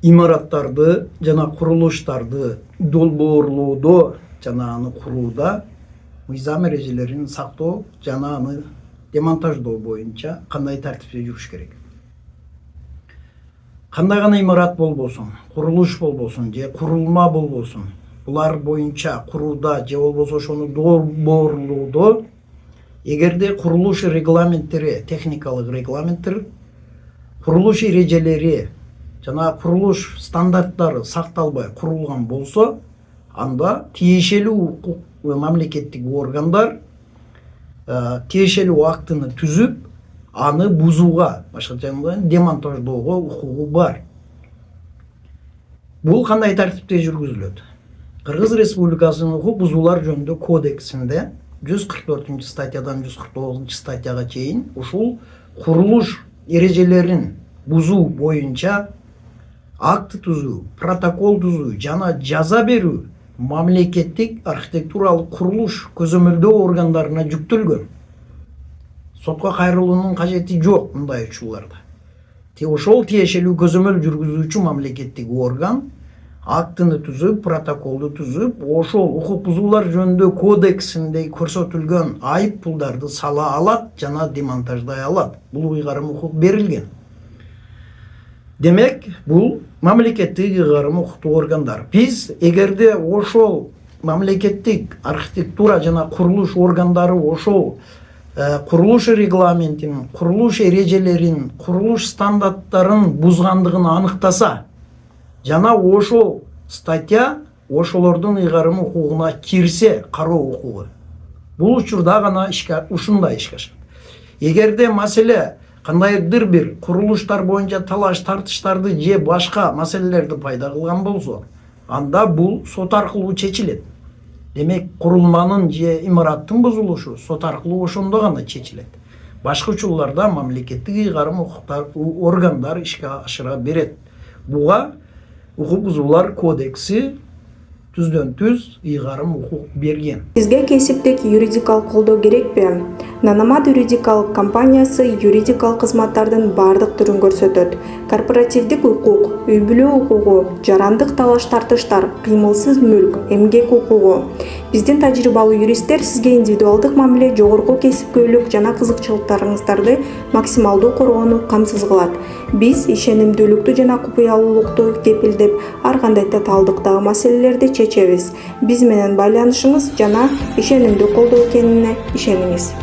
имараттарды жана курулуштарды долбоорлоодо жана аны курууда мыйзам эрежелерин сактоо жана аны демонтаждоо боюнча кандай тартипте жүрүш керек? Кандай гана имарат болбосун, курулуш болбосун же курулма болбосун, булар боюнча курууда же болбосо ошону долбоорлоодо эгерде курулуш регламенттери, техникалык регламенттер, курулуш эрежелери жана курулуш стандарттары сакталбай курулган болсо, анда тиешелүү мамлекеттик органдар тиешелүү актыны түзүп, аны бузууга, башкача айтканда демонтаждоого укугу бар. Бул кандай тартипте жүргүзүлөт? Кыргыз Республикасынын укук бузуулар жөнүндө кодексинде 144 статьядан 149 статьяга чейин ушул курулуш эрежелерин бузуу боюнча акт түзүү, протокол түзүү жана жаза берүү мамлекеттик архитектуралык курулуш көзөмөлдөө органдарына жүктөлгөн. Сотко кайрылуунун кажети жок мындай учурларда. Ошол тиешелүү көзөмөл жүргүзүүчү мамлекеттик орган актыны түзүп, протоколду түзүп, ошол укук бузуулар жөнүндө кодексинде көрсөтүлгөн айып пулдарды сала алат жана демонтаждай алат. Бул ыйгарым укук берилген. Демек, бул мамлекеттик ыйгарым укуктуу органдар. Биз эгерде ошол мамлекеттик архитектура жана курулуш органдары ошол курулуш регламентин, курулуш эрежелерин, курулуш стандарттарын бузгандыгын аныктаса, жана ошол статья ошолордун ыйгарым укугуна кирсе, кароо укугу, бул учурда гана ушундай ишке ашат. Эгерде маселе кандайдыр бир курулуштар боюнча талаш тартыштарды же башка маселелерди пайда кылган болсо, анда бул сот аркылуу чечилет. Демек, курулманын же имараттын бузулушу сот аркылуу ошондо гана чечилет. Башка учурларда мамлекеттик ыйгарым укуктар органдар ишке ашыра берет. Буга укук бузуулар кодекси түздөн түз ыйгарым укук берген. Сизге кесиптик юридикалык колдоо керекпи? Наномат юридикалык компаниясы юридикалык кызматтардын бардык түрүн көрсөтөт. Корпоративдик укук, үй бүлө укугу, жарандык талаш тартыштар, кыймылсыз мүлк, эмгек укугу. Биздин тажрыйбалуу юристтер сизге индивидуалдык мамиле, жогорку кесипкөйлүк жана кызыкчылыктарыңыздарды максималдуу коргоону камсыз кылат. Биз ишенимдүүлүктү жана купуялуулукту кепилдеп, ар кандай татаалдыктагы маселелерди чечебиз. Биз менен байланышыңыз жана ишенимдүү колдоо экенине ишениңиз.